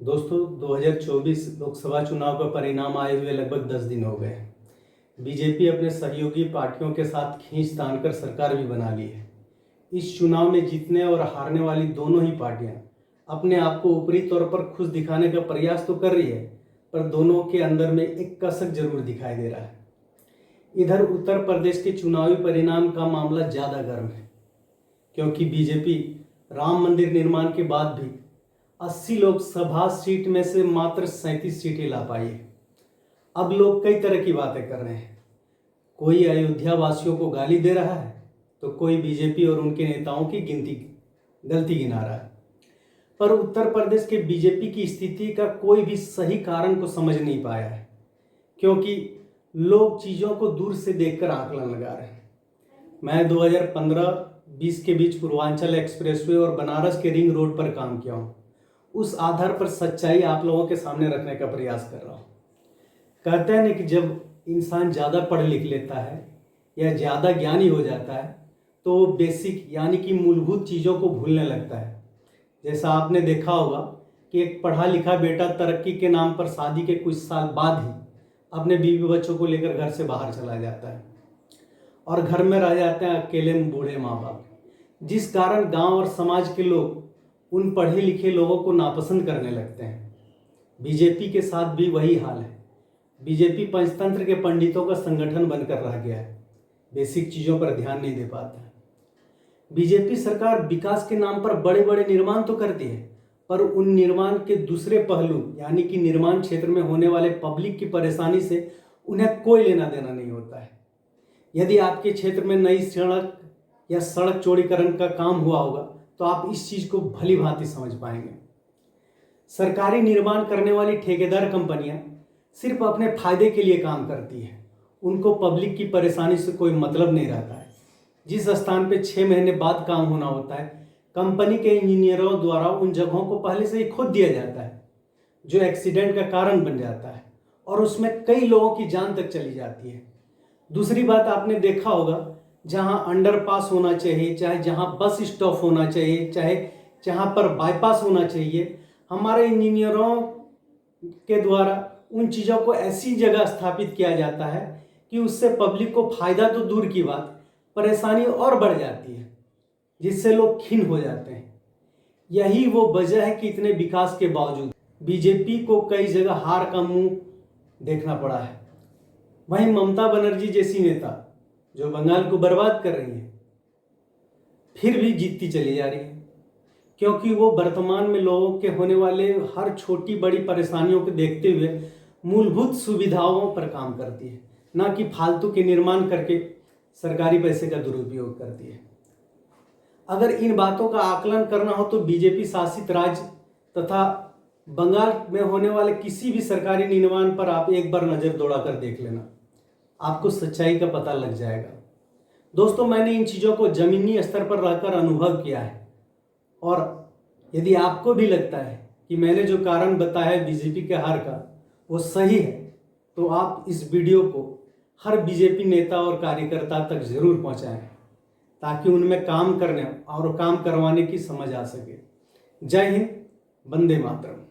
दोस्तों 2024 लोकसभा चुनाव का परिणाम आए हुए लगभग 10 दिन हो गए। बीजेपी अपने सहयोगी पार्टियों के साथ खींच तान कर सरकार भी बना ली है। इस चुनाव में जीतने और हारने वाली दोनों ही पार्टियां अपने आप को ऊपरी तौर पर खुश दिखाने का प्रयास तो कर रही है, पर दोनों के अंदर में एक कसक जरूर दिखाई दे रहा है। इधर उत्तर प्रदेश के चुनावी परिणाम का मामला ज़्यादा गर्म है, क्योंकि बीजेपी राम मंदिर निर्माण के बाद भी 80 लोकसभा सीट में से मात्र 37 सीटें ला पाई है। अब लोग कई तरह की बातें कर रहे हैं। कोई अयोध्या वासियों को गाली दे रहा है, तो कोई बीजेपी और उनके नेताओं की गलती गिना रहा है। पर उत्तर प्रदेश के बीजेपी की स्थिति का कोई भी सही कारण को समझ नहीं पाया है, क्योंकि लोग चीज़ों को दूर से देखकर आकलन लगा रहे हैं। मैं 2015-20 के बीच पूर्वांचल एक्सप्रेसवे और बनारस के रिंग रोड पर काम किया हूँ। उस आधार पर सच्चाई आप लोगों के सामने रखने का प्रयास कर रहा हूँ। कहते हैं ना कि जब इंसान ज़्यादा पढ़ लिख लेता है या ज़्यादा ज्ञानी हो जाता है तो वो बेसिक यानी कि मूलभूत चीज़ों को भूलने लगता है। जैसा आपने देखा होगा कि एक पढ़ा लिखा बेटा तरक्की के नाम पर शादी के कुछ साल बाद ही अपने बीवी बच्चों को लेकर घर से बाहर चला जाता है और घर में रह जाते हैं अकेले बूढ़े माँ बाप, जिस कारण गांव और समाज के लोग उन पढ़े लिखे लोगों को नापसंद करने लगते हैं। बीजेपी के साथ भी वही हाल है। बीजेपी पंचतंत्र के पंडितों का संगठन बनकर रह गया है, बेसिक चीज़ों पर ध्यान नहीं दे पाता है। बीजेपी सरकार विकास के नाम पर बड़े बड़े निर्माण तो करती है, पर उन निर्माण के दूसरे पहलू यानी कि निर्माण क्षेत्र में होने वाले पब्लिक की परेशानी से उन्हें कोई लेना देना नहीं होता है। यदि आपके क्षेत्र में नई सड़क या सड़क चौड़ीकरण का काम हुआ होगा तो आप इस चीज़ को भली भांति समझ पाएंगे। सरकारी निर्माण करने वाली ठेकेदार कंपनियां सिर्फ अपने फायदे के लिए काम करती है, उनको पब्लिक की परेशानी से कोई मतलब नहीं रहता है। जिस स्थान पे 6 महीने बाद काम होना होता है, कंपनी के इंजीनियरों द्वारा उन जगहों को पहले से ही खोद दिया जाता है, जो एक्सीडेंट का कारण बन जाता है और उसमें कई लोगों की जान तक चली जाती है। दूसरी बात आपने देखा होगा, जहां अंडरपास होना चाहिए, चाहे जहां बस स्टॉप होना चाहिए, चाहे जहां पर बाईपास होना चाहिए, हमारे इंजीनियरों के द्वारा उन चीज़ों को ऐसी जगह स्थापित किया जाता है कि उससे पब्लिक को फायदा तो दूर की बात, परेशानी और बढ़ जाती है, जिससे लोग खिन्न हो जाते हैं। यही वो वजह है कि इतने विकास के बावजूद बीजेपी को कई जगह हार का मुंह देखना पड़ा है। वहीं ममता बनर्जी जैसी नेता जो बंगाल को बर्बाद कर रही है, फिर भी जीतती चली जा रही है, क्योंकि वो वर्तमान में लोगों के होने वाले हर छोटी बड़ी परेशानियों को देखते हुए मूलभूत सुविधाओं पर काम करती है, ना कि फालतू के निर्माण करके सरकारी पैसे का दुरुपयोग करती है। अगर इन बातों का आकलन करना हो तो बीजेपी शासित राज्य तथा बंगाल में होने वाले किसी भी सरकारी निर्माण पर आप एक बार नज़र दौड़ाकर देख लेना, आपको सच्चाई का पता लग जाएगा। दोस्तों, मैंने इन चीज़ों को ज़मीनी स्तर पर रहकर अनुभव किया है, और यदि आपको भी लगता है कि मैंने जो कारण बताया है बीजेपी के हार का वो सही है, तो आप इस वीडियो को हर बीजेपी नेता और कार्यकर्ता तक ज़रूर पहुंचाएं, ताकि उनमें काम करने और काम करवाने की समझ आ सके। जय हिंद, वंदे मातरम।